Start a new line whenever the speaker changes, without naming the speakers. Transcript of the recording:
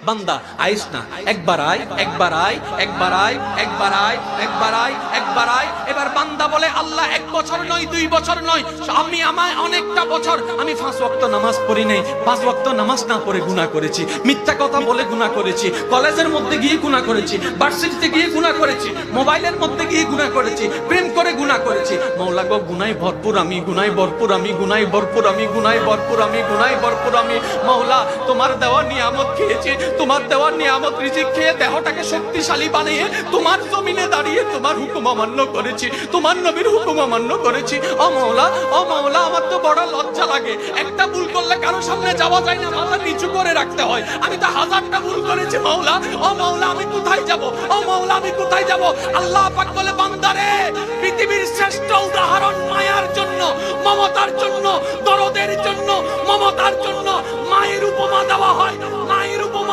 বান্দা আইস না, একবার আয়, একবার আয়, একবার আয়, একবার আয়, একবার আয়, একবার আয়। এবার বান্দা বলে আল্লাহ 1 বছর নয়, 2 বছর নয়, আমি আমায় অনেকটা বছর আমি 5 ওয়াক্ত নামাজ পড়ি নাই, 5 ওয়াক্ত নামাজ না পড়ে গুনাহ করেছি, মিথ্যা কথা বলে গুনাহ করেছি, কলেজের মধ্যে গিয়ে গুনাহ করেছি, ভার্সিটিতে গিয়ে গুনাহ করেছি, মোবাইলের মধ্যে গিয়ে গুনাহ করেছি, প্রেম করে গুনাহ করেছি। মাওলা গো গুনাহে ভরপুর আমি, গুনাহে ভরপুর আমি, গুনাহে ভরপুর আমি, গুনাহে ভরপুর আমি, গুনাহে ভরপুর আমি। মাওলা তোমার দেওয়া নিয়ামত খেয়েছি, তোমার দেওয়া নিয়ামত রিজিক খেয়ে দেহটাকে শক্তিশালী বানিয়ে তোমার জমিনে দাঁড়িয়ে তোমার হুকুম অমান্য করেছি, তোমার নবীর হুকুম অমান্য করেছি। ও মাওলা, ও মাওলা, আমার তো বড় লজ্জা লাগে, একটা ভুল করলে কারো সামনে যাওয়া যায় না, মাথা নিচু করে রাখতে হয়। আমি তো 1000টা ভুল করেছি মাওলা, ও মাওলা আমি কোথায় যাব, ও মাওলা আমি কোথায় যাব? আল্লাহ পাক বলে বান্দারে, পৃথিবীর শ্রেষ্ঠ উদাহরণ মায়ার জন্য, মমতার জন্য, দরদের জন্য, মমতার জন্য মায়ের উপমা দেওয়া হয়।